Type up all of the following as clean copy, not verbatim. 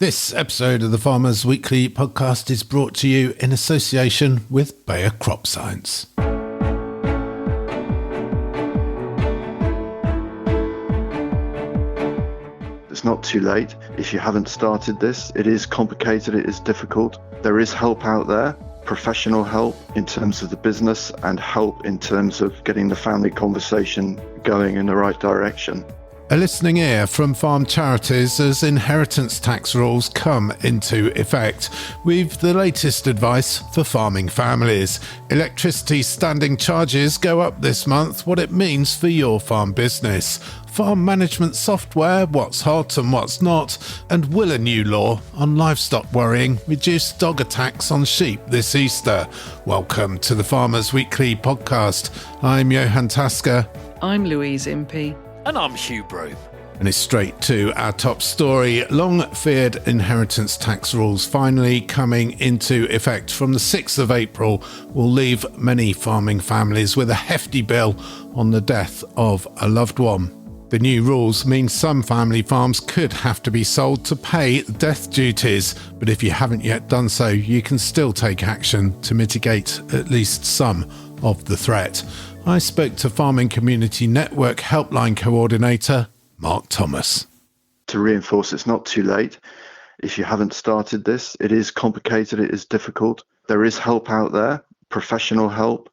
This episode of the Farmers Weekly podcast is brought to you in association with Bayer Crop Science. It's not too late. If you haven't started this, it is complicated, it is difficult. There is help out there, professional help in terms of the business and help in terms of getting the family conversation going in the right direction. A listening ear from farm charities as inheritance tax rules come into effect. We've the latest advice for farming families. Electricity standing charges go up this month, what it means for your farm business. Farm management software, what's hot and what's not, and will a new law on livestock worrying reduce dog attacks on sheep this Easter? Welcome to the Farmers Weekly podcast. I'm Johann. I'm Louise Impey. And I'm Hugh. Broom. And it's straight to our top story. Long-feared inheritance tax rules finally coming into effect from the 6th of April will leave many farming families with a hefty bill on the death of a loved one. The new rules mean some family farms could have to be sold to pay death duties, but if you haven't yet done so, you can still take action to mitigate at least some of the threat. I spoke to Farming Community Network Helpline Coordinator Mark Thomas. To reinforce, it's not too late. If you haven't started this, it is complicated, it is difficult. There is help out there, professional help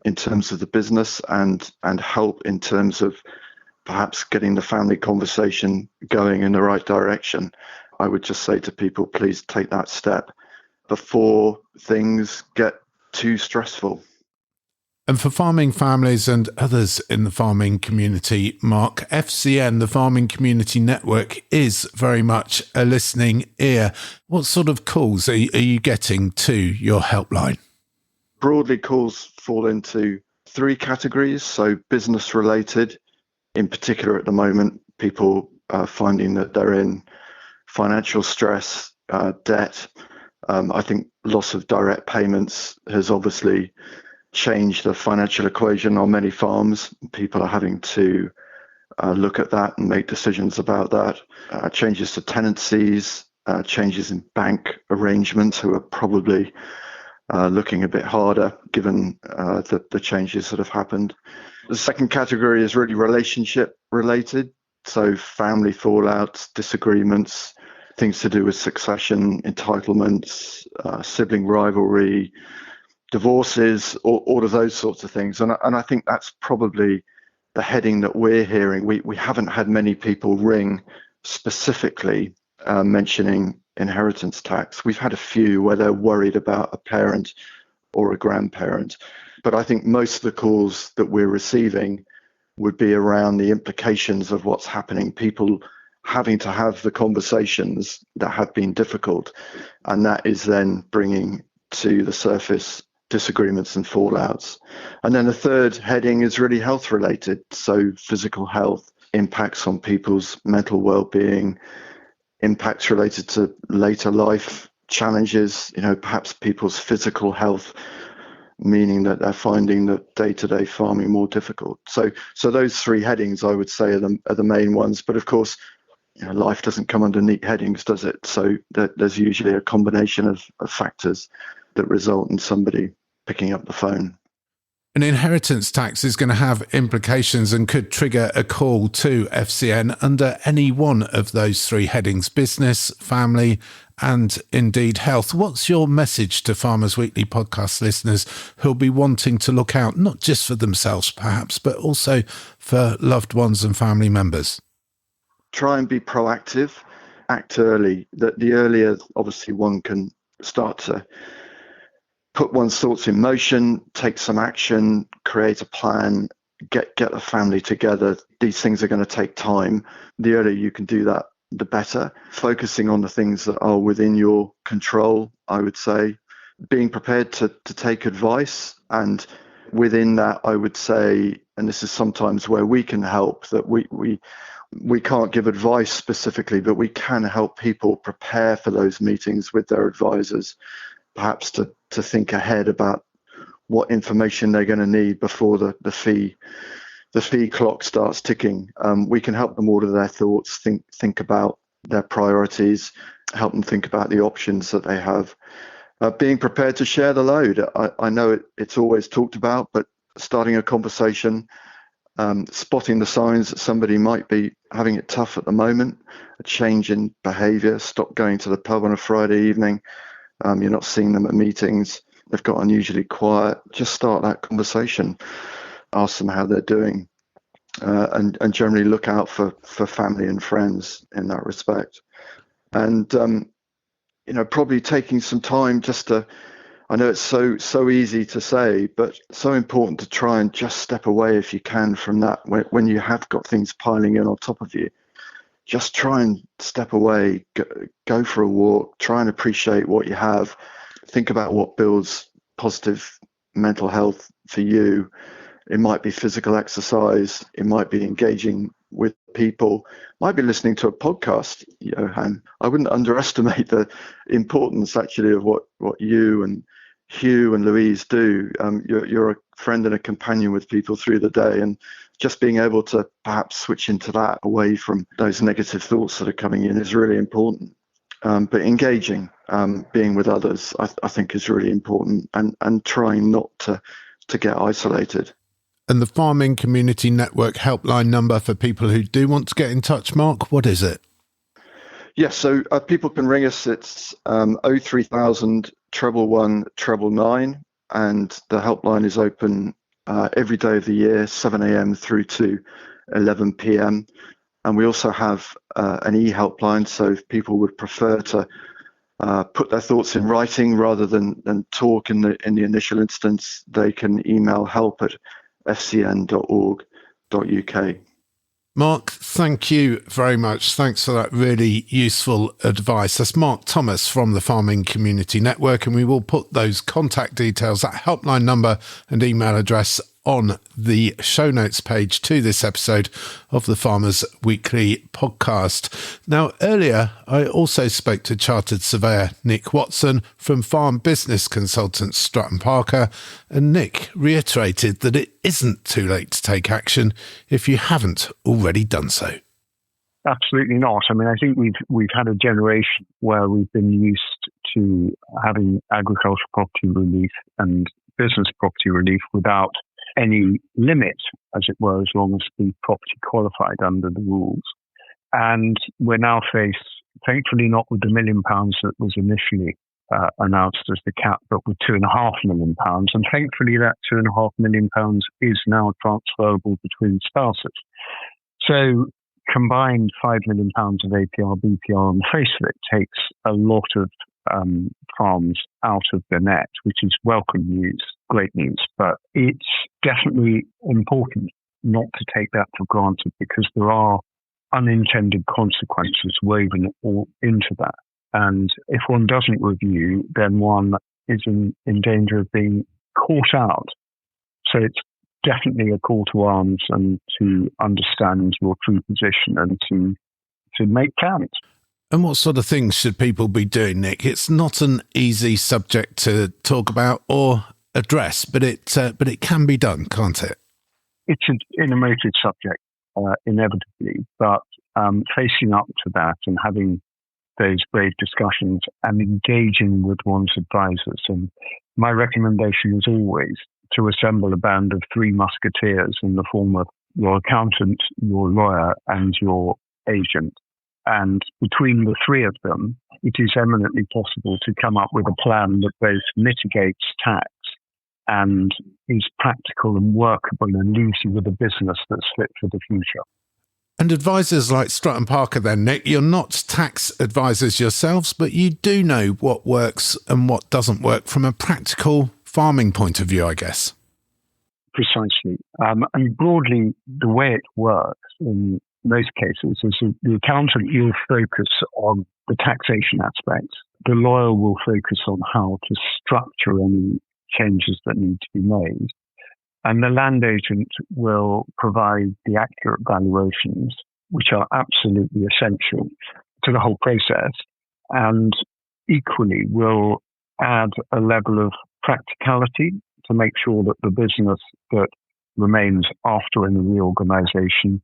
in terms of the business and help in terms of perhaps getting the family conversation going in the right direction. I would just say to people, please take that step before things get too stressful. And for farming families and others in the farming community, Mark, FCN, the Farming Community Network, is very much a listening ear. What sort of calls are you getting to your helpline? Broadly, calls fall into three categories. So business related, in particular at the moment, people are finding that they're in financial stress, debt. I think loss of direct payments has obviously change the financial equation on many farms. People are having to look at that and make decisions about that. Changes to tenancies, changes in bank arrangements, who are probably looking a bit harder given the changes that have happened. The second category is really relationship related. So family fallouts, disagreements, things to do with succession, entitlements, sibling rivalry, divorces, all of those sorts of things. And I think that's probably the heading that we're hearing. We haven't had many people ring specifically mentioning inheritance tax. We've had a few where they're worried about a parent or a grandparent. But I think most of the calls that we're receiving would be around the implications of what's happening, people having to have the conversations that have been difficult. And that is then bringing to the surface disagreements and fallouts. And then the third heading is really health related. So physical health, impacts on people's mental well-being, impacts related to later life challenges, perhaps people's physical health, meaning that they're finding the day-to-day farming more difficult. So those three headings, I would say, are the main ones. But of course, life doesn't come under neat headings, does it? So there's usually a combination of factors that result in somebody picking up the phone. An inheritance tax is going to have implications and could trigger a call to FCN under any one of those three headings: business, family, and indeed health. What's your message to Farmers Weekly podcast listeners who'll be wanting to look out, not just for themselves perhaps, but also for loved ones and family members? Try and be proactive, act early. The earlier, obviously, one can start to put one's thoughts in motion, take some action, create a plan, get a family together. These things are going to take time. The earlier you can do that, the better. Focusing on the things that are within your control, I would say. Being prepared to take advice. And within that, I would say, and this is sometimes where we can help, that we can't give advice specifically, but we can help people prepare for those meetings with their advisors, perhaps to think ahead about what information they're going to need before the fee clock starts ticking. We can help them order their thoughts, think about their priorities, help them think about the options that they have. Being prepared to share the load. I know it's always talked about, but starting a conversation, spotting the signs that somebody might be having it tough at the moment, a change in behaviour, stop going to the pub on a Friday evening, you're not seeing them at meetings, they've got unusually quiet, just start that conversation, ask them how they're doing, and generally look out for family and friends in that respect. And, probably taking some time just to, I know it's so easy to say, but so important to try and just step away if you can from that. When you have got things piling in on top of you, just try and step away, go for a walk, try and appreciate what you have, think about what builds positive mental health for you. It might be physical exercise, it might be engaging with people, might be listening to a podcast, Johann. I wouldn't underestimate the importance actually of what you and Hugh and Louise do. You're a friend and a companion with people through the day, and just being able to perhaps switch into that away from those negative thoughts that are coming in is really important. But engaging, being with others, I think is really important, and trying not to get isolated. And the Farming Community Network helpline number for people who do want to get in touch, Mark, what is it? Yes, so people can ring us. It's 03000 111 999, and the helpline is open every day of the year, 7 a.m. through to 11 p.m. And we also have an e-helpline, so if people would prefer to put their thoughts in writing rather than talk in the initial instance, they can email help@fcn.org.uk. Mark, thank you very much. Thanks for that really useful advice. That's Mark Thomas from the Farming Community Network, and we will put those contact details, that helpline number and email address, on the show notes page to this episode of the Farmers Weekly podcast. Now, earlier, I also spoke to Chartered Surveyor Nick Watson from Farm Business Consultants Stratton Parker, and Nick reiterated that it isn't too late to take action if you haven't already done so. Absolutely not. I mean, I think we've had a generation where we've been used to having agricultural property relief and business property relief without any limit, as it were, as long as the property qualified under the rules. And we're now faced, thankfully not with the £1 million that was initially announced as the cap, but with £2.5 million. And thankfully that £2.5 million is now transferable between spouses. So combined £5 million of APR, BPR on the face of it takes a lot of farms out of the net, which is welcome news, great news. But it's definitely important not to take that for granted, because there are unintended consequences woven all into that. And if one doesn't review, then one is in danger of being caught out. So it's definitely a call to arms and to understand your true position and to make plans. And what sort of things should people be doing, Nick? It's not an easy subject to talk about or address, but it can be done, can't it? It's an emotive subject, inevitably, but facing up to that and having those brave discussions and engaging with one's advisors. And my recommendation is always to assemble a band of 3 musketeers in the form of your accountant, your lawyer, and your agent. And between the 3 of them, it is eminently possible to come up with a plan that both mitigates tax and is practical and workable and leaves you with a business that's fit for the future. And advisors like Stratton Parker then, Nick, you're not tax advisors yourselves, but you do know what works and what doesn't work from a practical farming point of view, I guess. Precisely. And broadly, the way it works in most cases is the accountant will focus on the taxation aspects. The lawyer will focus on how to structure any changes that need to be made. And the land agent will provide the accurate valuations, which are absolutely essential to the whole process, and equally will add a level of practicality to make sure that the business that remains after any reorganization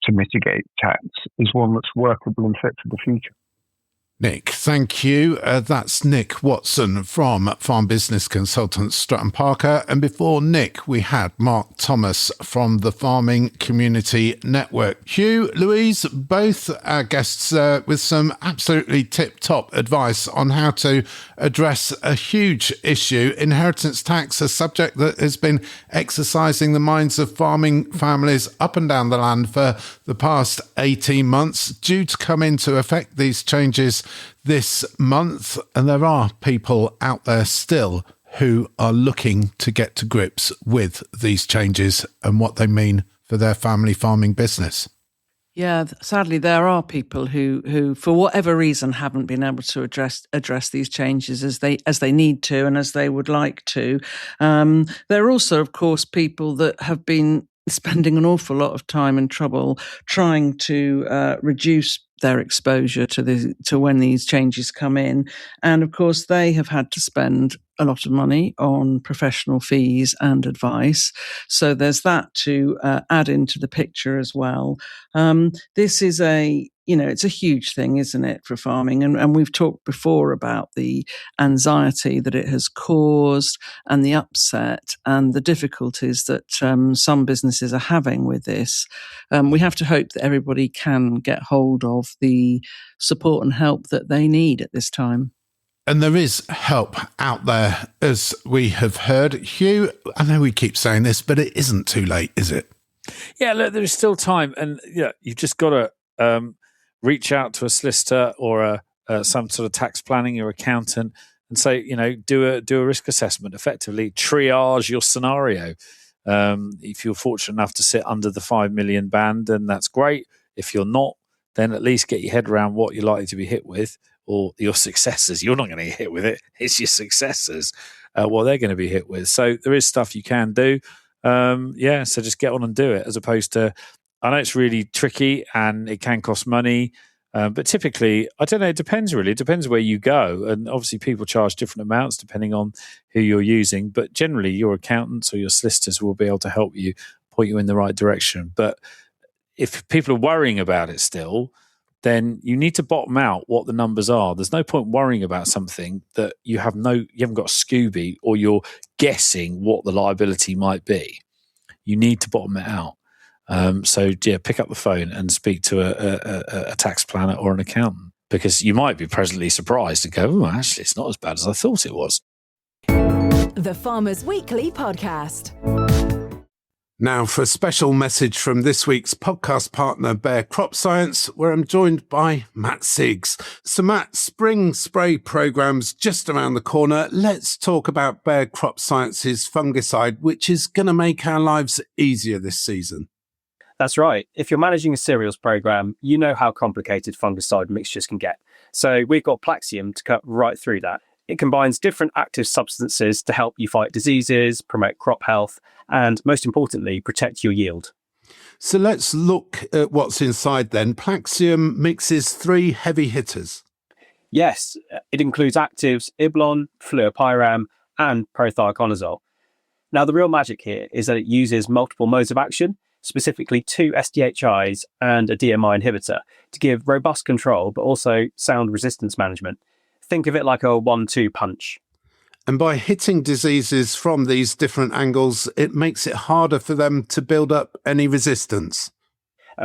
to mitigate tax is one that's workable and fit for the future. Nick, thank you. That's Nick Watson from Farm Business Consultants Stratton Parker. And before Nick, we had Mark Thomas from the Farming Community Network. Hugh, Louise, both our guests with some absolutely tip-top advice on how to address a huge issue, inheritance tax, a subject that has been exercising the minds of farming families up and down the land for the past 18 months, due to come into effect, these changes this month, and there are people out there still who are looking to get to grips with these changes and what they mean for their family farming business. Yeah, sadly, there are people who, for whatever reason, haven't been able to address these changes as they need to and as they would like to. There are also, of course, people that have been spending an awful lot of time and trouble trying to reduce their exposure to when these changes come in. And of course, they have had to spend a lot of money on professional fees and advice. So there's that to add into the picture as well. This is it's a huge thing, isn't it, for farming? And we've talked before about the anxiety that it has caused and the upset and the difficulties that some businesses are having with this. We have to hope that everybody can get hold of the support and help that they need at this time. And there is help out there, as we have heard. Hugh, I know we keep saying this, but it isn't too late, is it? Yeah, look, there's still time. And you've just got to reach out to a solicitor or some sort of tax planning or accountant and say, do a risk assessment, effectively triage your scenario. If you're fortunate enough to sit under the 5 million band, then that's great. If you're not, then at least get your head around what you're likely to be hit with, or your successors. You're not going to get hit with it. It's your successors, what they're going to be hit with. So there is stuff you can do. So just get on and do it, as opposed to, I know it's really tricky and it can cost money, but typically, I don't know, it depends really. It depends where you go. And obviously people charge different amounts depending on who you're using, but generally your accountants or your solicitors will be able to help you, point you in the right direction. But if people are worrying about it still, then you need to bottom out what the numbers are. There's no point worrying about something that you haven't got a Scooby, or you're guessing what the liability might be. You need to bottom it out. Pick up the phone and speak to a tax planner or an accountant, because you might be pleasantly surprised and go, actually, it's not as bad as I thought it was. The Farmers Weekly Podcast. Now, for a special message from this week's podcast partner, Bayer Crop Science, where I'm joined by Matt Siggs. So, Matt, spring spray program's just around the corner. Let's talk about Bayer Crop Science's fungicide, which is going to make our lives easier this season. That's right. If you're managing a cereals program, you know how complicated fungicide mixtures can get. So we've got Plaxium to cut right through that. It combines different active substances to help you fight diseases, promote crop health, and most importantly, protect your yield. So let's look at what's inside then. Plaxium mixes 3 heavy hitters. Yes, it includes actives Iblon, fluopyram, and prothioconazole. Now, the real magic here is that it uses multiple modes of action, specifically 2 SDHIs and a DMI inhibitor, to give robust control, but also sound resistance management. Think of it like a 1-2 punch. And by hitting diseases from these different angles, it makes it harder for them to build up any resistance.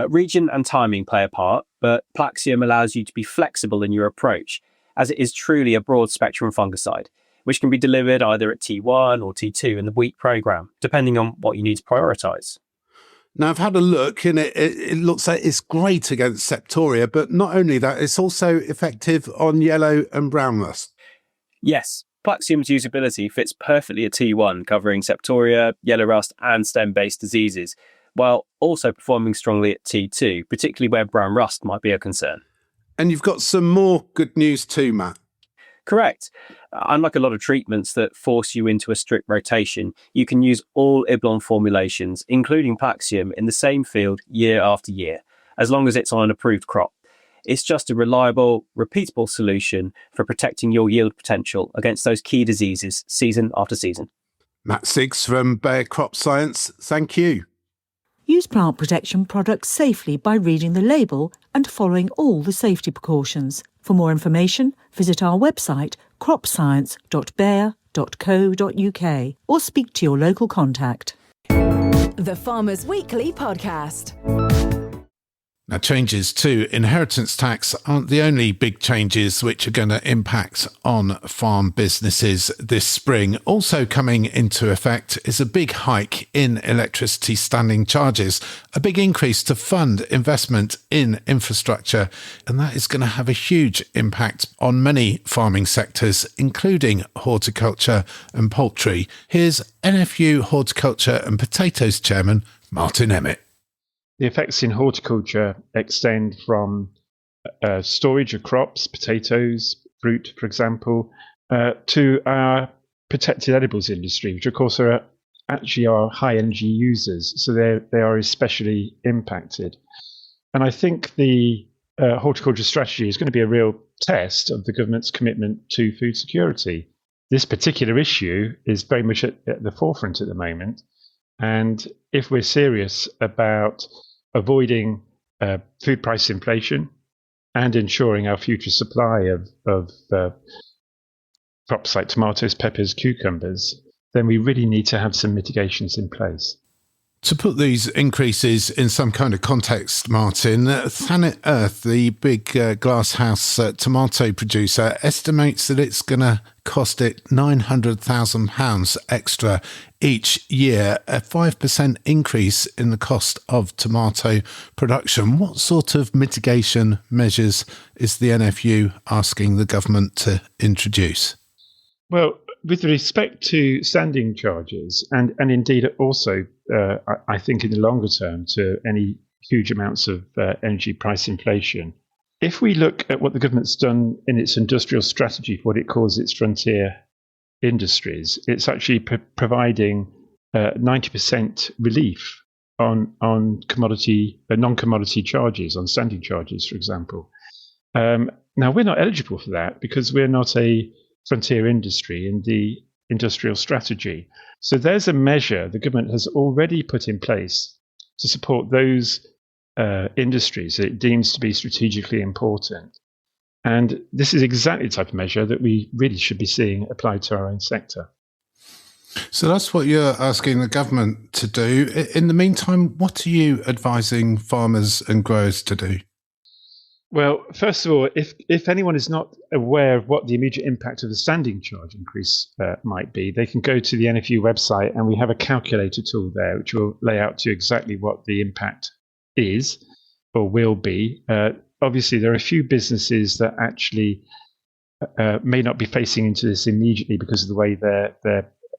Region and timing play a part, but Plaxium allows you to be flexible in your approach, as it is truly a broad spectrum fungicide, which can be delivered either at T1 or T2 in the week program, depending on what you need to prioritise. Now, I've had a look, and it looks like it's great against septoria, but not only that, it's also effective on yellow and brown rust. Yes, Plaxium's usability fits perfectly at T1, covering septoria, yellow rust, and stem-based diseases, while also performing strongly at T2, particularly where brown rust might be a concern. And you've got some more good news too, Matt. Correct. Unlike a lot of treatments that force you into a strict rotation, you can use all Iblon formulations, including Plaxium, in the same field year after year, as long as it's on an approved crop. It's just a reliable, repeatable solution for protecting your yield potential against those key diseases season after season. Matt Siggs from Bayer Crop Science, thank you. Use plant protection products safely by reading the label and following all the safety precautions. For more information, visit our website cropscience.bayer.co.uk or speak to your local contact. The Farmers Weekly Podcast. Now, changes to inheritance tax aren't the only big changes which are going to impact on farm businesses this spring. Also coming into effect is a big hike in electricity standing charges, a big increase to fund investment in infrastructure, and that is going to have a huge impact on many farming sectors, including horticulture and poultry. Here's NFU Horticulture and Potatoes Chairman Martin Emmett. The effects in horticulture extend from storage of crops, potatoes, fruit, for example, to our protected edibles industry, which of course are actually our high energy users. So they are especially impacted. And I think the horticulture strategy is going to be a real test of the government's commitment to food security. This particular issue is very much at the forefront at the moment. And if we're serious about avoiding food price inflation and ensuring our future supply of crops like tomatoes, peppers, cucumbers, then we really need to have some mitigations in place. To put these increases in some kind of context, Martin, Thanet Earth, the big glasshouse tomato producer, estimates that it's going to cost it £900,000 extra each year, a 5% increase in the cost of tomato production. What sort of mitigation measures is the NFU asking the government to introduce? Well, with respect to standing charges, and indeed also, I think in the longer term, to any huge amounts of energy price inflation, if we look at what the government's done in its industrial strategy for what it calls its frontier industries, it's actually providing 90% relief on commodity, non-commodity charges, on standing charges, for example. Now, we're not eligible for that because we're not a frontier industry in the industrial strategy. So there's a measure the government has already put in place to support those industries that it deems to be strategically important. And this is exactly the type of measure that we really should be seeing applied to our own sector. So that's what you're asking the government to do. In the meantime, what are you advising farmers and growers to do? Well, first of all, if anyone is not aware of what the immediate impact of the standing charge increase might be, they can go to the NFU website and we have a calculator tool there which will lay out to you exactly what the impact is or will be. Obviously, there are a few businesses that actually may not be facing into this immediately because of the way their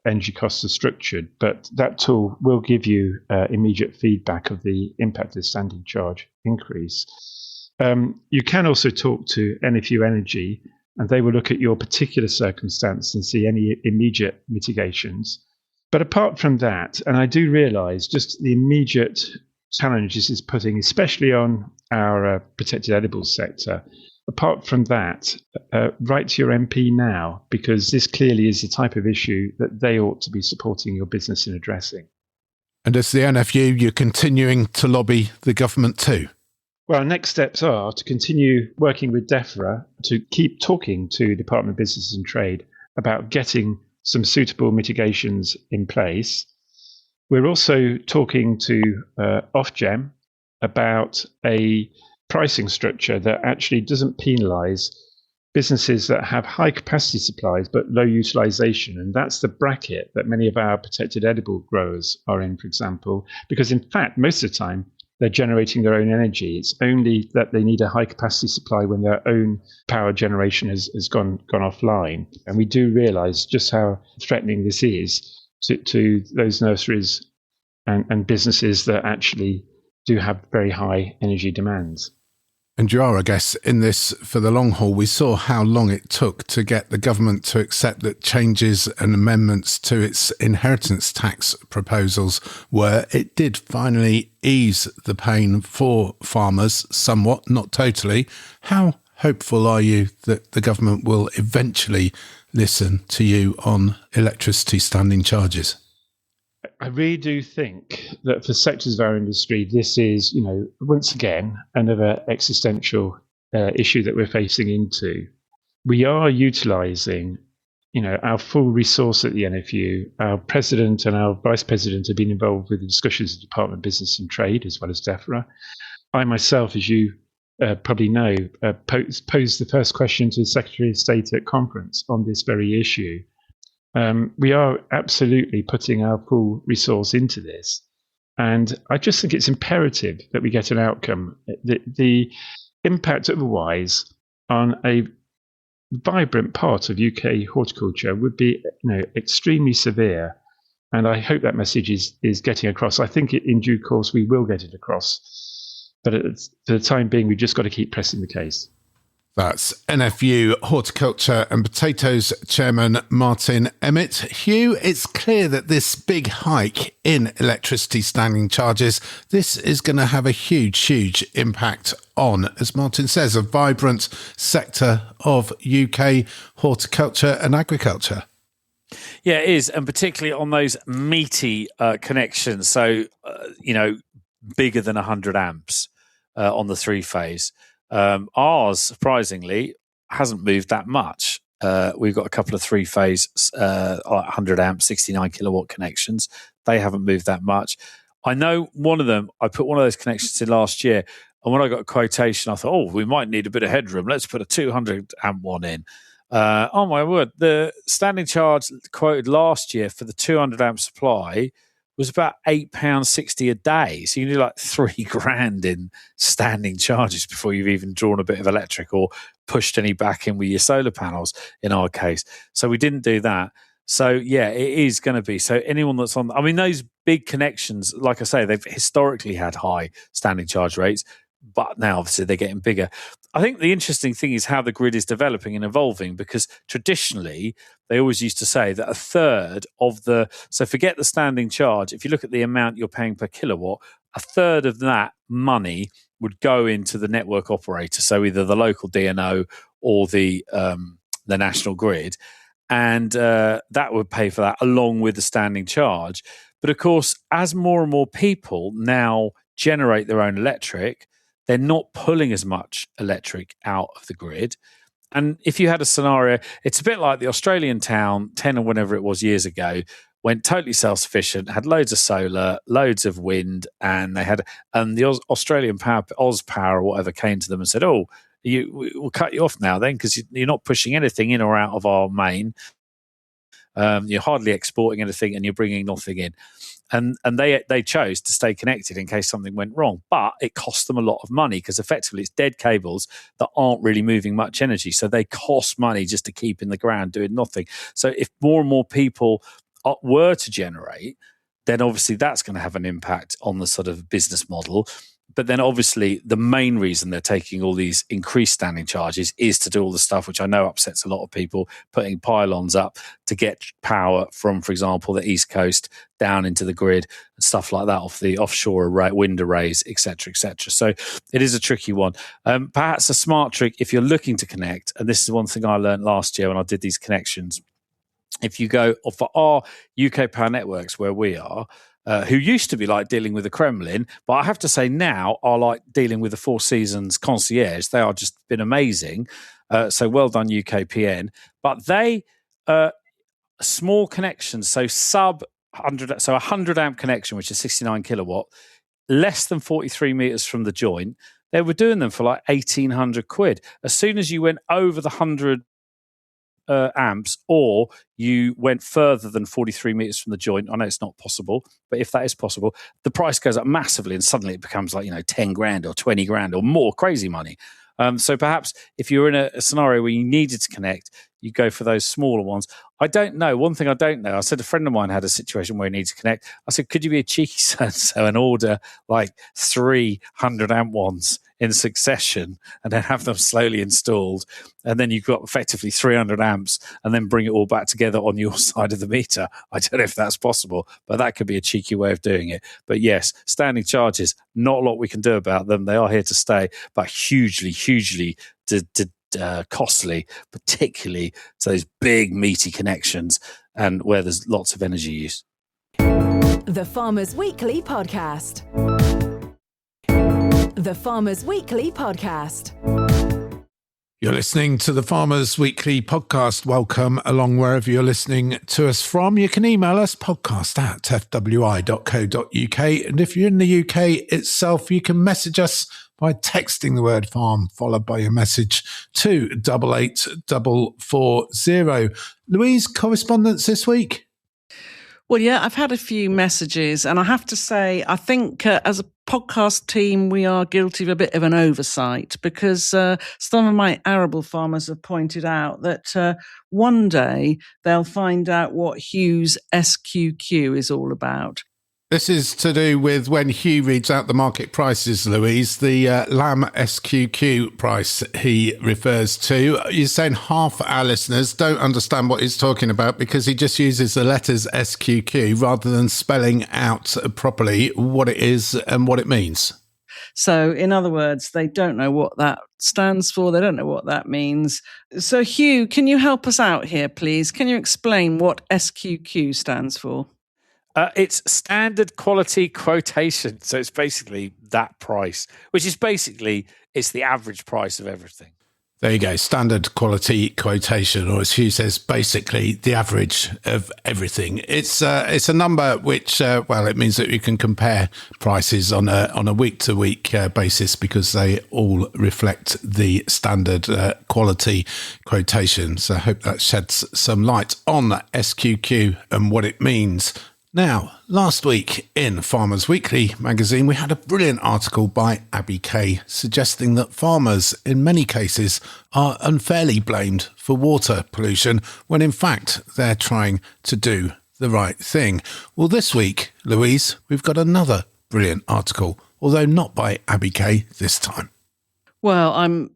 energy costs are structured, but that tool will give you immediate feedback of the impact of the standing charge increase. You can also talk to NFU Energy, and they will look at your particular circumstance and see any immediate mitigations. But apart from that, and I do realise just the immediate challenge this is putting, especially on our protected edibles sector, apart from that, write to your MP now, because this clearly is the type of issue that they ought to be supporting your business in addressing. And as the NFU, you're continuing to lobby the government too? Well, our next steps are to continue working with DEFRA to keep talking to Department of Business and Trade about getting some suitable mitigations in place. We're also talking to Ofgem about a pricing structure that actually doesn't penalise businesses that have high capacity supplies but low utilisation. And that's the bracket that many of our protected edible growers are in, for example, because in fact, most of the time, they're generating their own energy. It's only that they need a high capacity supply when their own power generation has gone offline. And we do realise just how threatening this is to those nurseries and businesses that actually do have very high energy demands. And you are, I guess, in this for the long haul. We saw how long it took to get the government to accept that changes and amendments to its inheritance tax proposals were. It did finally ease the pain for farmers somewhat, not totally. How hopeful are you that the government will eventually listen to you on electricity standing charges? I really do think that for sectors of our industry, this is, once again, another existential issue that we're facing into. We are utilising, our full resource at the NFU. Our president and our vice president have been involved with the discussions of the Department of Business and Trade as well as DEFRA. I myself, as you probably know, posed the first question to the Secretary of State at conference on this very issue. We are absolutely putting our full resource into this. And I just think it's imperative that we get an outcome. The impact otherwise on a vibrant part of UK horticulture would be extremely severe. And I hope that message is getting across. I think in due course we will get it across. But for the time being, we've just got to keep pressing the case. That's NFU Horticulture and Potatoes Chairman Martin Emmett. Hugh, it's clear that this big hike in electricity standing charges, this is going to have a huge impact on, as Martin says, a vibrant sector of UK horticulture and agriculture. Yeah, it is, and particularly on those meaty connections. So, bigger than 100 amps on the three-phase. Ours, surprisingly, hasn't moved that much. We've got a couple of three-phase 100 amp, 69 kilowatt connections. They haven't moved that much. I know one of them, I put one of those connections in last year, and when I got a quotation, I thought, we might need a bit of headroom. Let's put a 200 amp one in. Oh, my word. The standing charge quoted last year for the 200 amp supply was about £8.60 a day. So you can do like $3,000 in standing charges before you've even drawn a bit of electric or pushed any back in with your solar panels in our case. So we didn't do that. So yeah, it is going to be. So anyone that's on, those big connections, like I say, they've historically had high standing charge rates, but now obviously they're getting bigger. I think the interesting thing is how the grid is developing and evolving, because traditionally they always used to say that a third of so forget the standing charge, if you look at the amount you're paying per kilowatt, a third of that money would go into the network operator, so either the local DNO or the national grid, and that would pay for that along with the standing charge. But of course, as more and more people now generate their own electric, they're not pulling as much electric out of the grid. And if you had a scenario, it's a bit like the Australian town 10 or whenever it was years ago, went totally self-sufficient, had loads of solar, loads of wind, and they had, and the Australian Power, Ozpower or whatever came to them and said, we'll cut you off now then, because you're not pushing anything in or out of our main. You're hardly exporting anything and you're bringing nothing in. And they chose to stay connected in case something went wrong. But it cost them a lot of money because effectively it's dead cables that aren't really moving much energy. So they cost money just to keep in the ground doing nothing. So if more and more people were to generate, then obviously that's going to have an impact on the sort of business model. But then obviously the main reason they're taking all these increased standing charges is to do all the stuff which I know upsets a lot of people, putting pylons up to get power from, for example, the East Coast down into the grid and stuff like that off the offshore wind arrays, et cetera, et cetera. So it is a tricky one. Perhaps a smart trick if you're looking to connect, and this is one thing I learned last year when I did these connections. If you go for our UK Power Networks where we are, who used to be like dealing with the Kremlin, but I have to say now are like dealing with the Four Seasons concierge. They are just been amazing. So well done, UKPN. But they, small connections, so sub 100, so a 100 amp connection, which is 69 kilowatt, less than 43 meters from the joint, they were doing them for like 1,800 quid. As soon as you went over the 100 amps, or you went further than 43 meters from the joint, I know it's not possible, but if that is possible, the price goes up massively and suddenly it becomes like, 10 grand or 20 grand or more, crazy money. So perhaps if you're in a scenario where you needed to connect, you go for those smaller ones. I don't know. One thing I don't know, I said a friend of mine had a situation where he needed to connect. I said, could you be a cheeky so and order like 300 amp ones in succession and then have them slowly installed? And then you've got effectively 300 amps and then bring it all back together on your side of the meter. I don't know if that's possible, but that could be a cheeky way of doing it. But yes, standing charges, not a lot we can do about them. They are here to stay, but hugely costly, particularly to those big meaty connections and where there's lots of energy use. The Farmers Weekly Podcast. The Farmers Weekly Podcast. You're listening to the Farmers Weekly Podcast. Welcome along wherever you're listening to us from. You can email us podcast@fwi.co.uk. And if you're in the UK itself, you can message us by texting the word farm followed by your message to 88440. Louise, correspondence this week? Well, yeah, I've had a few messages, and I have to say, I think as a podcast team, we are guilty of a bit of an oversight, because some of my arable farmers have pointed out that one day they'll find out what Hugh's SQQ is all about. This is to do with when Hugh reads out the market prices, Louise, the lamb SQQ price he refers to. You're saying half our listeners don't understand what he's talking about because he just uses the letters SQQ rather than spelling out properly what it is and what it means. So, in other words, they don't know what that stands for. They don't know what that means. So, Hugh, can you help us out here, please? Can you explain what SQQ stands for? It's standard quality quotation. So it's basically that price, which is basically, it's the average price of everything. There you go, standard quality quotation, or as Hugh says, basically the average of everything. It's a number which, it means that you can compare prices on a week-to-week basis because they all reflect the standard quality quotation. So I hope that sheds some light on SQQ and what it means. Now, last week in Farmers Weekly magazine, we had a brilliant article by Abby Kay suggesting that farmers, in many cases, are unfairly blamed for water pollution when in fact they're trying to do the right thing. Well, this week, Louise, we've got another brilliant article, although not by Abby Kay this time. Well,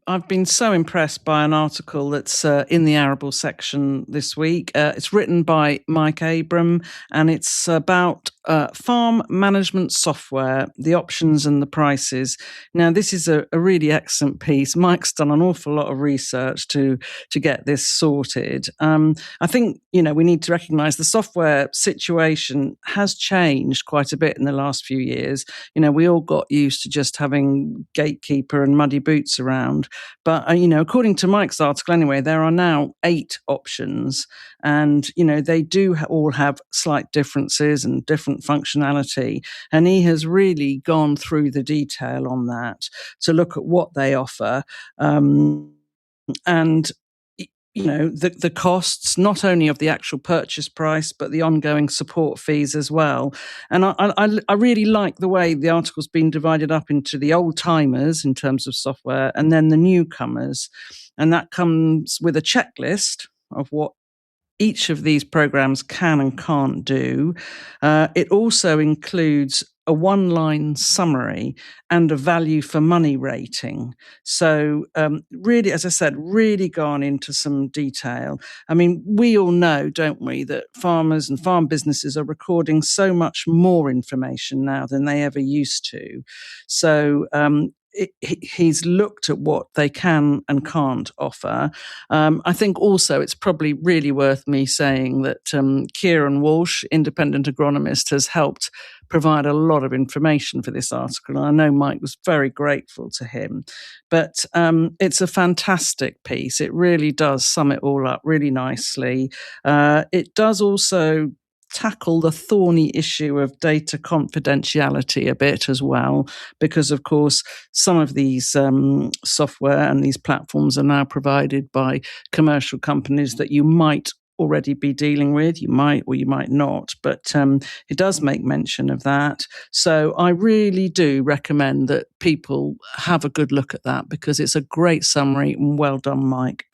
I've been so impressed by an article that's in the arable section this week. It's written by Mike Abram, and it's about farm management software, the options and the prices. Now, this is a really excellent piece. Mike's done an awful lot of research to get this sorted. I think, we need to recognise the software situation has changed quite a bit in the last few years. We all got used to just having Gatekeeper and Muddy Boots around. But, according to Mike's article anyway, there are now 8 options, and, they do all have slight differences and different functionality. And he has really gone through the detail on that to look at what they offer. And the costs, not only of the actual purchase price, but the ongoing support fees as well. And I really like the way the article's been divided up into the old timers in terms of software and then the newcomers. And that comes with a checklist of what each of these programs can and can't do. It also includes a one-line summary and a value for money rating. So really, as I said, really gone into some detail. I mean, we all know, don't we, that farmers and farm businesses are recording so much more information now than they ever used to. So he's looked at what they can and can't offer. I think also it's probably really worth me saying that Kieran Walsh, independent agronomist, has helped provide a lot of information for this article. And I know Mike was very grateful to him. But it's a fantastic piece. It really does sum it all up really nicely. It does also tackle the thorny issue of data confidentiality a bit as well, because of course some of these software and these platforms are now provided by commercial companies that you might already be dealing with. You might or you might not, but it does make mention of that. So I really do recommend that people have a good look at that, because it's a great summary, and well done, Mike.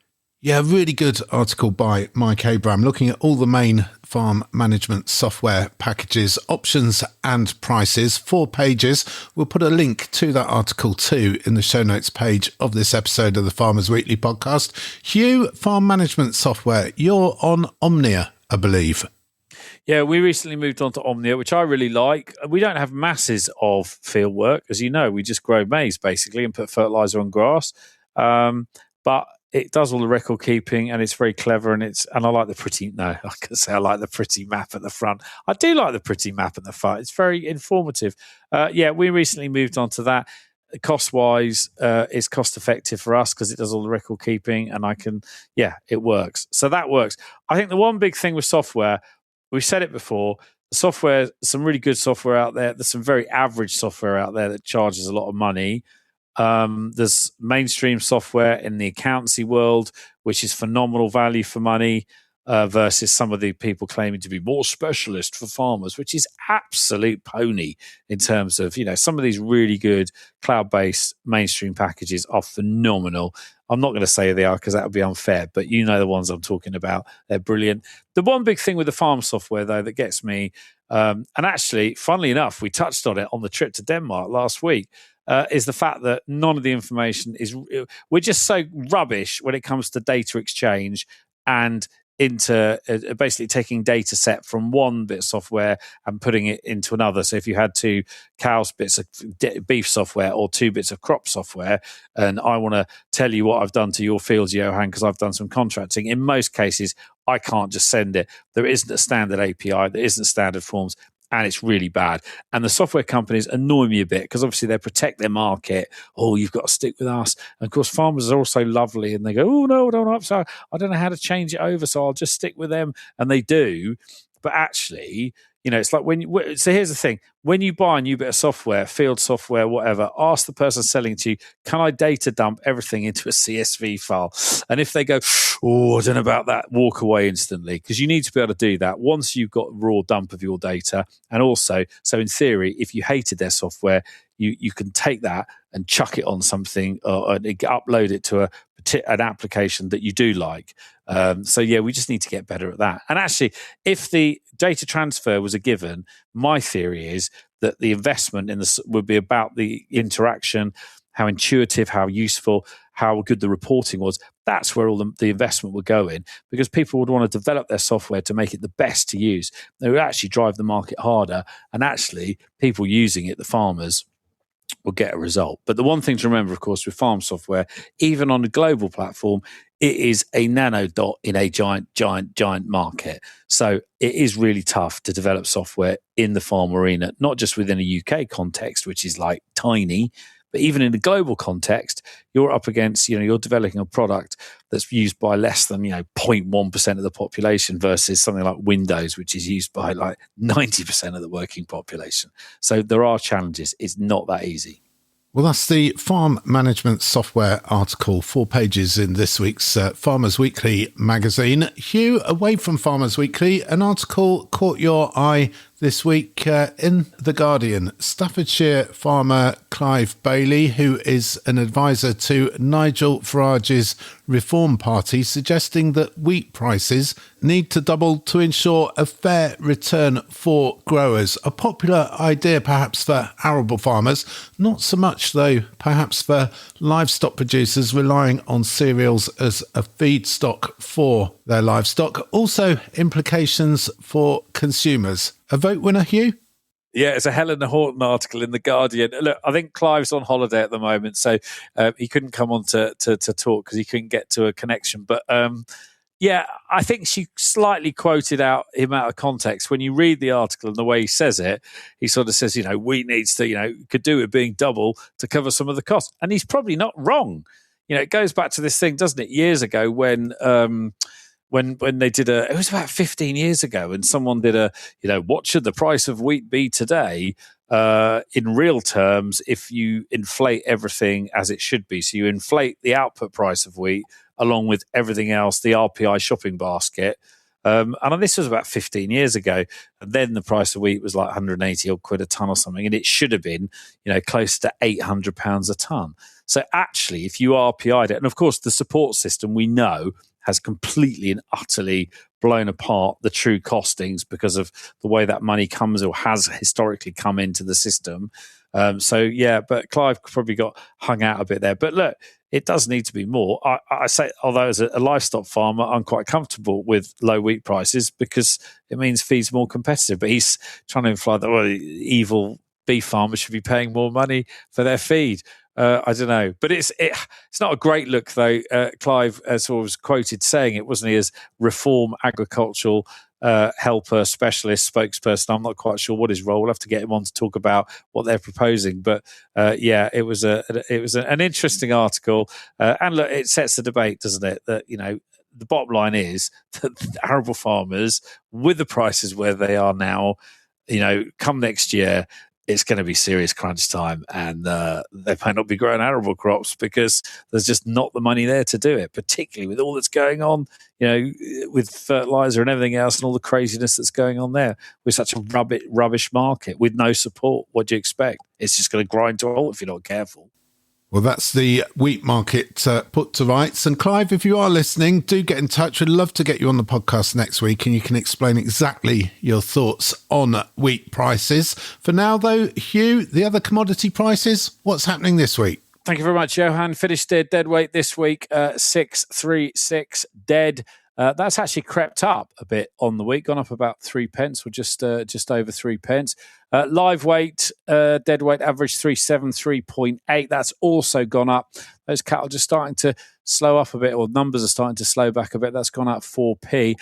Yeah, really good article by Mike Abram, looking at all the main farm management software packages, options and prices. 4 pages. We'll put a link to that article too in the show notes page of this episode of the Farmers Weekly podcast. Hugh, farm management software, you're on Omnia, I believe. Yeah, we recently moved on to Omnia, which I really like. We don't have masses of field work. As you know, we just grow maize basically and put fertilizer on grass. But it does all the record keeping, and it's very clever, and I like the pretty. No, I can say I like the pretty map at the front. I do like the pretty map at the front. It's very informative. We recently moved on to that. Cost wise, it's cost effective for us because it does all the record keeping, and it works. So that works. I think the one big thing with software, we've said it before. Software, some really good software out there. There's some very average software out there that charges a lot of money. There's mainstream software in the accountancy world, which is phenomenal value for money, versus some of the people claiming to be more specialist for farmers, which is absolute pony in terms of, some of these really good cloud-based mainstream packages are phenomenal. I'm not going to say they are because that would be unfair, but you know the ones I'm talking about. They're brilliant. The one big thing with the farm software, though, that gets me, and actually, funnily enough, we touched on it on the trip to Denmark last week, is the fact that none of the information we're just so rubbish when it comes to data exchange and into basically taking data set from one bit of software and putting it into another. So if you had 2 cows bits of beef software or 2 bits of crop software, and I want to tell you what I've done to your fields, Johann, because I've done some contracting, in most cases, I can't just send it. There isn't a standard API, there isn't standard forms, and it's really bad. And the software companies annoy me a bit because obviously they protect their market. Oh, you've got to stick with us. And of course, farmers are also lovely and they go, oh, no, I don't know how to change it over, so I'll just stick with them. And they do. But actually, it's like so here's the thing. When you buy a new bit of software, field software, whatever, ask the person selling to you, can I data dump everything into a CSV file? And if they go, oh, I don't know about that, walk away instantly, because you need to be able to do that once you've got a raw dump of your data. And also, so in theory, if you hated their software, you can take that and chuck it on something or upload it to an application that you do like. We just need to get better at that. And actually, if the data transfer was a given, my theory is that the investment in this would be about the interaction, how intuitive, how useful, how good the reporting was. That's where all the investment would go in, because people would want to develop their software to make it the best to use. They would actually drive the market harder, and actually people using it, the farmers, will get a result. But the one thing to remember, of course, with farm software, even on a global platform, it is a nano dot in a giant market. So it is really tough to develop software in the farm arena, not just within a UK context, which is like tiny, but even in the global context, you're up against, you're developing a product that's used by less than, 0.1% of the population versus something like Windows, which is used by like 90% of the working population. So there are challenges. It's not that easy. Well, that's the Farm Management Software article, 4 pages in this week's Farmers Weekly magazine. Hugh, away from Farmers Weekly, an article caught your eye this week in The Guardian. Staffordshire farmer Clive Bailey, who is an advisor to Nigel Farage's Reform Party, suggesting that wheat prices need to double to ensure a fair return for growers. A popular idea perhaps for arable farmers, not so much though perhaps for livestock producers relying on cereals as a feedstock for their livestock. Also implications for consumers. A vote winner, Hugh? Yeah, it's a Helena Horton article in The Guardian. Look, I think Clive's on holiday at the moment, so he couldn't come on to talk because he couldn't get to a connection. But I think she slightly quoted him out of context. When you read the article and the way he says it, he sort of says, wheat needs to, could do with being double to cover some of the costs. And he's probably not wrong. It goes back to this thing, doesn't it? Years ago when they did it was about 15 years ago, and someone did what should the price of wheat be today in real terms if you inflate everything as it should be. So you inflate the output price of wheat along with everything else, the RPI shopping basket. And this was about 15 years ago. And then the price of wheat was like 180 odd quid a tonne or something. And it should have been, close to £800 a tonne. So actually, if you RPI'd it, and of course the support system we know has completely and utterly blown apart the true costings because of the way that money comes or has historically come into the system. But Clive probably got hung out a bit there. But look, it does need to be more. I say, although as a livestock farmer, I'm quite comfortable with low wheat prices because it means feed's more competitive. But he's trying to imply that evil beef farmers should be paying more money for their feed. I don't know, but it's not a great look though. Clive sort of was quoted saying it, wasn't he, as reform agricultural helper, specialist, spokesperson. I'm not quite sure what his role. We'll have to get him on to talk about what they're proposing. But it was an interesting article, and look, it sets the debate, doesn't it? That the bottom line is that the arable farmers, with the prices where they are now, come next year, it's going to be serious crunch time, and they may not be growing arable crops because there's just not the money there to do it, particularly with all that's going on, with fertilizer and everything else and all the craziness that's going on there with such a rubbish market with no support. What do you expect? It's just going to grind to a halt if you're not careful. Well, that's the wheat market put to rights. And Clive, if you are listening, do get in touch. We'd love to get you on the podcast next week and you can explain exactly your thoughts on wheat prices. For now, though, Hugh, the other commodity prices, what's happening this week? Thank you very much, Johann. Finished dead weight this week, 636 dead. That's actually crept up a bit on the week, gone up about 3 pence, or just over 3 pence. Live weight, dead weight average 373.8. That's also gone up. Those cattle just starting to slow up a bit, or numbers are starting to slow back a bit. That's gone up 4p.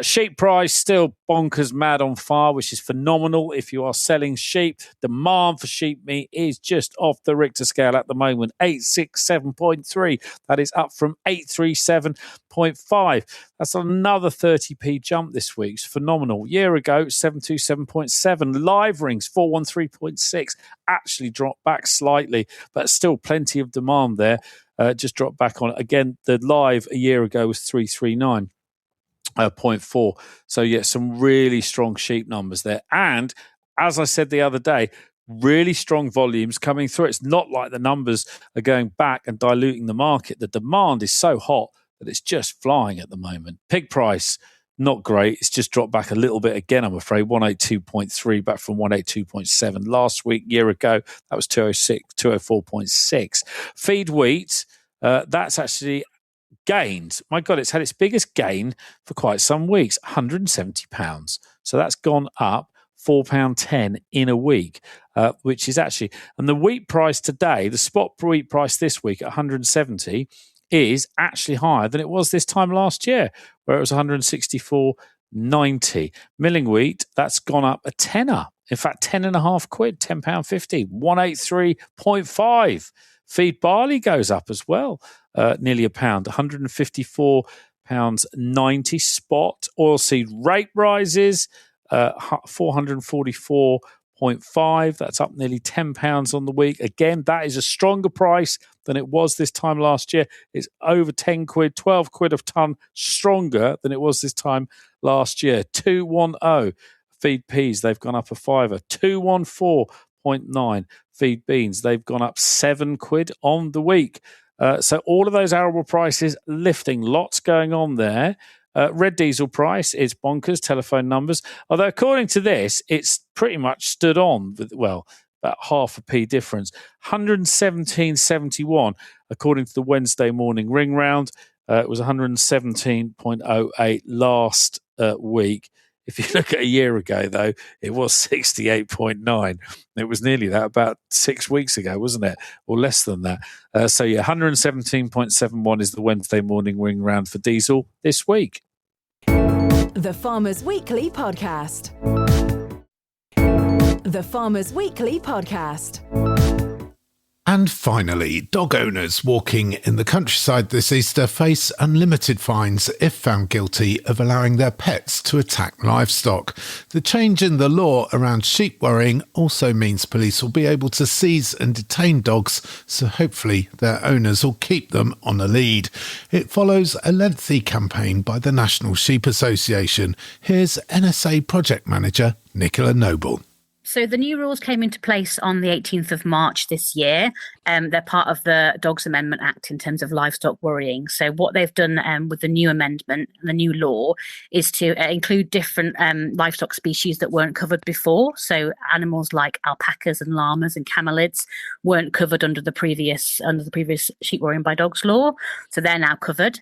Sheep price still bonkers mad on fire, which is phenomenal if you are selling sheep. Demand for sheep meat is just off the Richter scale at the moment, 867.3. That is up from 837.5. That's another 30p jump this week. It's phenomenal. Year ago, 727.7. Live rings, 413.6. Actually dropped back slightly, but still plenty of demand there. Just dropped back on it. Again, the live a year ago was 339.4. So, yeah, some really strong sheep numbers there. And as I said the other day, really strong volumes coming through. It's not like the numbers are going back and diluting the market. The demand is so hot that it's just flying at the moment. Pig price, not great. It's just dropped back a little bit again, I'm afraid. 182.3 back from 182.7 last week. Year ago, that was 204.6. Feed wheat, that's actually gained. My God, it's had its biggest gain for quite some weeks, £170. So that's gone up £4.10 in a week, which is actually, and the wheat price today, the spot wheat price this week at 170 is actually higher than it was this time last year, where it was 164.90. Milling wheat, that's gone up a tenner. In fact, 10.5 quid, £10.50, 183.5. Feed barley goes up as well, nearly £1, £154.90. Spot oilseed rate rises, 444.5. That's up nearly £10 on the week. Again, that is a stronger price than it was this time last year. It's over 10 quid, 12 quid a tonne stronger than it was this time last year. 210. Feed peas, they've gone up a fiver. 214.9. Feed beans, they've gone up 7 quid on the week. So all of those arable prices lifting. Lots going on there. Red diesel price is bonkers, telephone numbers. Although according to this, it's pretty much stood on with, well, about half a p difference. 117.71 according to the Wednesday morning ring round. It was 117.08 last week. If you look at a year ago, though, it was 68.9. It was nearly that about 6 weeks ago, wasn't it? Or less than that. 117.71 is the Wednesday morning ring round for diesel this week. The Farmers Weekly Podcast. The Farmers Weekly Podcast. And finally, dog owners walking in the countryside this Easter face unlimited fines if found guilty of allowing their pets to attack livestock. The change in the law around sheep worrying also means police will be able to seize and detain dogs, so hopefully their owners will keep them on a lead. It follows a lengthy campaign by the National Sheep Association. Here's NSA project manager Nicola Noble. So the new rules came into place on the 18th of March this year. They're part of the Dogs Amendment Act in terms of livestock worrying. So what they've done with the new amendment, the new law, is to include different livestock species that weren't covered before. So animals like alpacas and llamas and camelids weren't covered under the previous sheep worrying by dogs law. So they're now covered.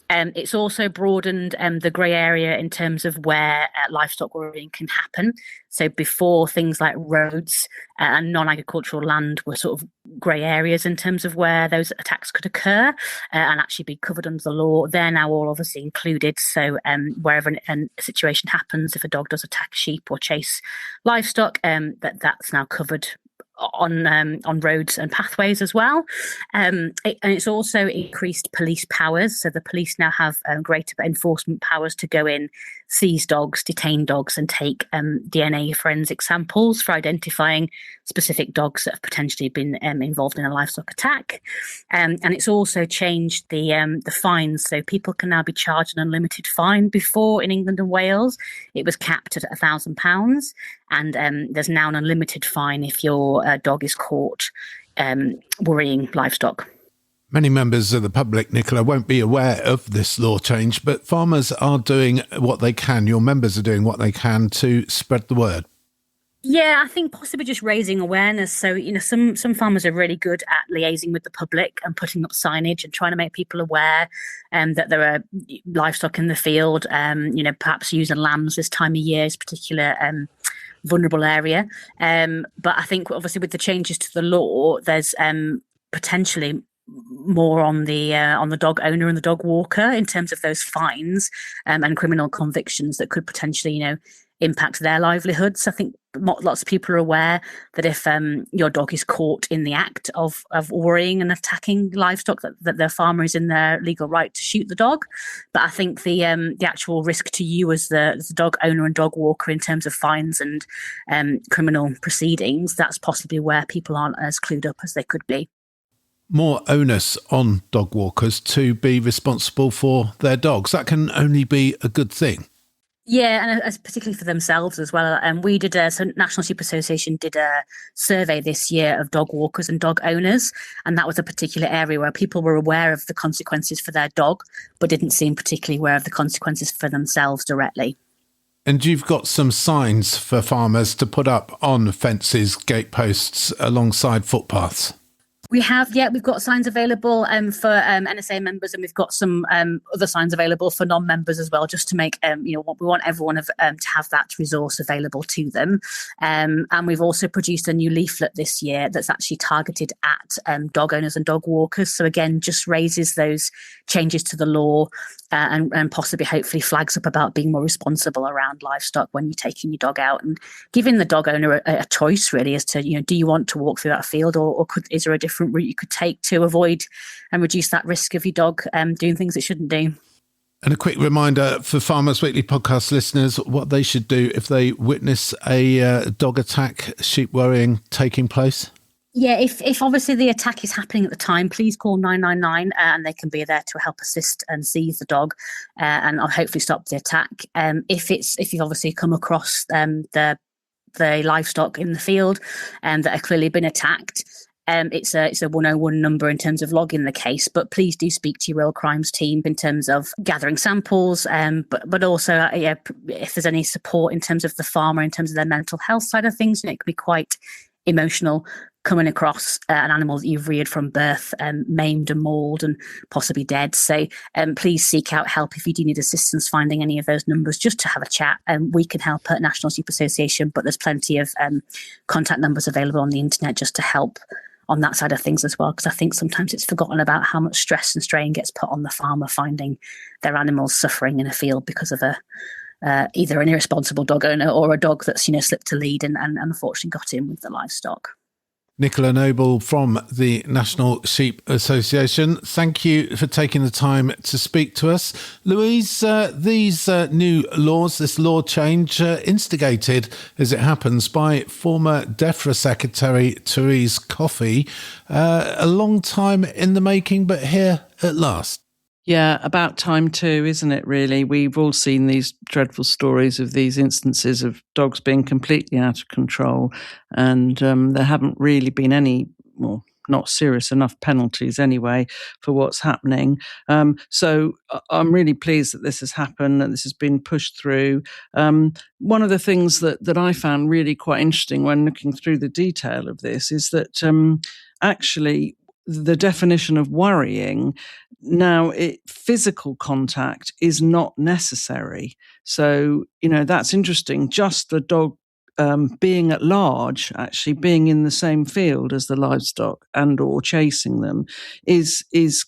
It's also broadened the grey area in terms of where livestock worrying can happen. So before, things like roads and non-agricultural land were sort of grey areas in terms of where those attacks could occur and actually be covered under the law. They're now all obviously included. So wherever a situation happens, if a dog does attack sheep or chase livestock, that's now covered on roads and pathways as well. And it's also increased police powers. So the police now have greater enforcement powers to go in, seize dogs, detain dogs, and take DNA forensic samples for identifying specific dogs that have potentially been involved in a livestock attack. And it's also changed the fines. So people can now be charged an unlimited fine. Before, in England and Wales, it was capped at £1,000. And there's now an unlimited fine if your dog is caught worrying livestock. Many members of the public, Nicola, won't be aware of this law change, but farmers are doing what they can. Your members are doing what they can to spread the word. Yeah, I think possibly just raising awareness. So, some farmers are really good at liaising with the public and putting up signage and trying to make people aware that there are livestock in the field, perhaps using lambs this time of year is particular vulnerable area. But I think obviously with the changes to the law, there's potentially more on the dog owner and the dog walker in terms of those fines and criminal convictions that could potentially, impact their livelihoods. I think lots of people are aware that if your dog is caught in the act of worrying and attacking livestock, that the farmer is in their legal right to shoot the dog. But I think the actual risk to you as the dog owner and dog walker in terms of fines and criminal proceedings, that's possibly where people aren't as clued up as they could be. More onus on dog walkers to be responsible for their dogs. That can only be a good thing. Yeah, and particularly for themselves as well. And we did so National Sheep Association did a survey this year of dog walkers and dog owners, and that was a particular area where people were aware of the consequences for their dog, but didn't seem particularly aware of the consequences for themselves directly. And you've got some signs for farmers to put up on fences, gateposts, alongside footpaths. We have, we've got signs available for NSA members, and we've got some other signs available for non-members as well, just to make, we want everyone to have that resource available to them. And we've also produced a new leaflet this year that's actually targeted at dog owners and dog walkers. So again, just raises those changes to the law and possibly hopefully flags up about being more responsible around livestock when you're taking your dog out, and giving the dog owner a choice really as to, do you want to walk through that field or is there a different route you could take to avoid and reduce that risk of your dog doing things it shouldn't do. And a quick reminder for Farmers Weekly podcast listeners, what they should do if they witness a dog attack, sheep worrying taking place. Yeah, if obviously the attack is happening at the time, please call 999 and they can be there to help assist and seize the dog and hopefully stop the attack. If you've obviously come across the livestock in the field that have clearly been attacked, it's a 101 number in terms of logging the case, but please do speak to your real crimes team in terms of gathering samples, but also if there's any support in terms of the farmer, in terms of their mental health side of things, it can be quite emotional coming across an animal that you've reared from birth, maimed and mauled and possibly dead. So please seek out help if you do need assistance finding any of those numbers, just to have a chat. We can help at National Sheep Association, but there's plenty of contact numbers available on the internet just to help on that side of things as well, because I think sometimes it's forgotten about how much stress and strain gets put on the farmer finding their animals suffering in a field because of either an irresponsible dog owner or a dog that's slipped a lead and unfortunately got in with the livestock. Nicola Noble from the National Sheep Association, thank you for taking the time to speak to us. Louise, these new laws, this law change, instigated, as it happens, by former DEFRA Secretary Therese Coffey, a long time in the making, but here at last. Yeah, about time too, isn't it, really? We've all seen these dreadful stories of these instances of dogs being completely out of control, and there haven't really been any, well, not serious enough penalties anyway for what's happening. So I'm really pleased that this has happened and this has been pushed through. One of the things that I found really quite interesting when looking through the detail of this is that actually the definition of worrying Now, physical contact is not necessary. So, that's interesting. Just the dog being at large, actually being in the same field as the livestock and or chasing them is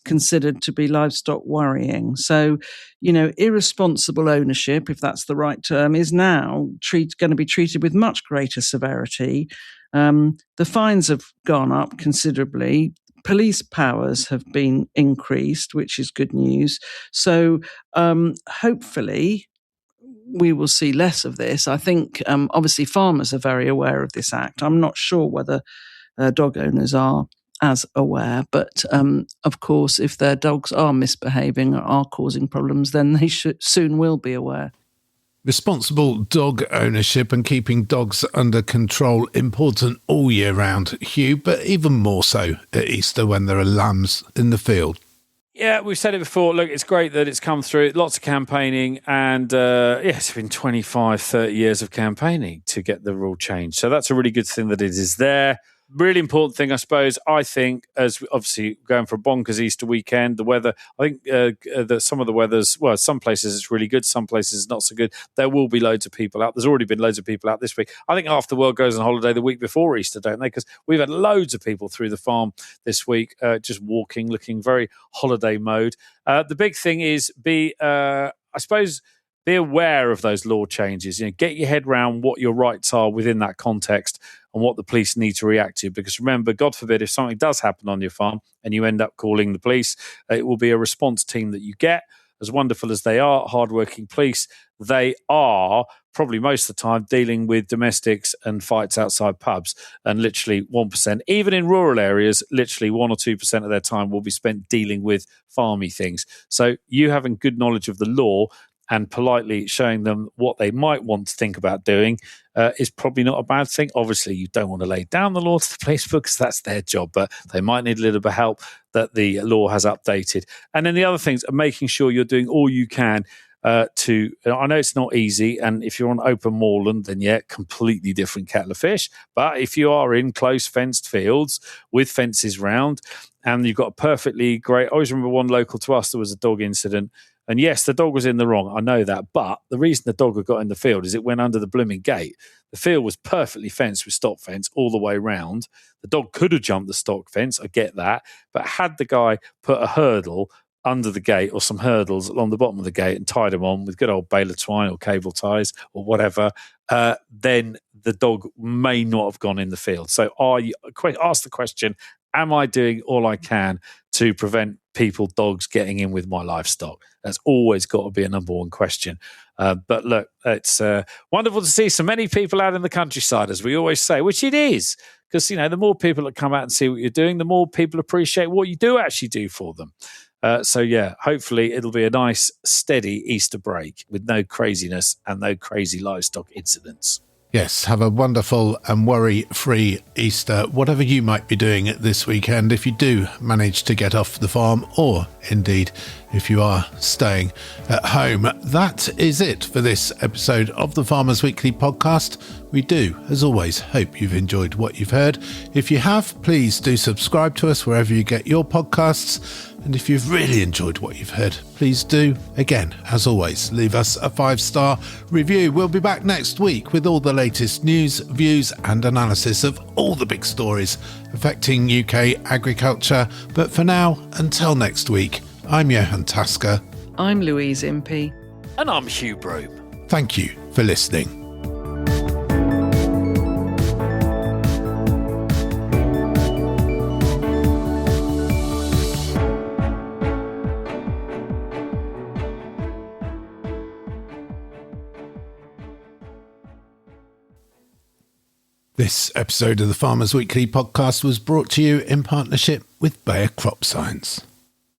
considered to be livestock worrying. So, irresponsible ownership, if that's the right term, is now going to be treated with much greater severity. The fines have gone up considerably. Police powers have been increased, which is good news. So hopefully we will see less of this. I think obviously farmers are very aware of this act. I'm not sure whether dog owners are as aware, but of course, if their dogs are misbehaving or are causing problems, then they soon will be aware. Responsible dog ownership and keeping dogs under control important all year round, Hugh, but even more so at Easter when there are lambs in the field. Yeah, we've said it before. Look, it's great that it's come through. Lots of campaigning and, it's been 25, 30 years of campaigning to get the rule changed. So that's a really good thing that it is there. Really important thing, I suppose, I think, as obviously going for a bonkers Easter weekend, the weather, I think that some of the weather's, well, some places it's really good, some places it's not so good. There will be loads of people out. There's already been loads of people out this week. I think half the world goes on holiday the week before Easter, don't they? Because we've had loads of people through the farm this week, just walking, looking very holiday mode. The big thing is be aware of those law changes. Get your head around what your rights are within that context and what the police need to react to. Because remember, God forbid, if something does happen on your farm and you end up calling the police, it will be a response team that you get. As wonderful as they are, hardworking police, they are probably most of the time dealing with domestics and fights outside pubs. And literally 1%, even in rural areas, literally 1 or 2% of their time will be spent dealing with farmy things. So you having good knowledge of the law and politely showing them what they might want to think about doing is probably not a bad thing. Obviously, you don't want to lay down the law to the police because that's their job, but they might need a little bit of help that the law has updated. And then the other things are making sure you're doing all you can I know it's not easy, and if you're on open moorland, then completely different kettle of fish. But if you are in close fenced fields with fences round, and you've got a perfectly great, I always remember one local to us, there was a dog incident. And yes, the dog was in the wrong. I know that. But the reason the dog had got in the field is it went under the blooming gate. The field was perfectly fenced with stock fence all the way round. The dog could have jumped the stock fence. I get that. But had the guy put a hurdle under the gate or some hurdles along the bottom of the gate and tied them on with good old bale of twine or cable ties or whatever, then the dog may not have gone in the field. So ask the question, am I doing all I can to prevent dogs getting in with my livestock? That's always got to be a number one question. But look, it's wonderful to see so many people out in the countryside, as we always say, which it is, because, the more people that come out and see what you're doing, the more people appreciate what you do actually do for them. Hopefully it'll be a nice, steady Easter break with no craziness and no crazy livestock incidents. Yes, have a wonderful and worry-free Easter, whatever you might be doing this weekend, if you do manage to get off the farm, or indeed if you are staying at home. That is it for this episode of the Farmers Weekly podcast. We do, as always, hope you've enjoyed what you've heard. If you have, please do subscribe to us wherever you get your podcasts. And if you've really enjoyed what you've heard, please do, again, as always, leave us a 5-star review. We'll be back next week with all the latest news, views and analysis of all the big stories affecting UK agriculture. But for now, until next week, I'm Johann Tasker. I'm Louise Impey. And I'm Hugh Broom. Thank you for listening. This episode of the Farmers Weekly podcast was brought to you in partnership with Bayer Crop Science.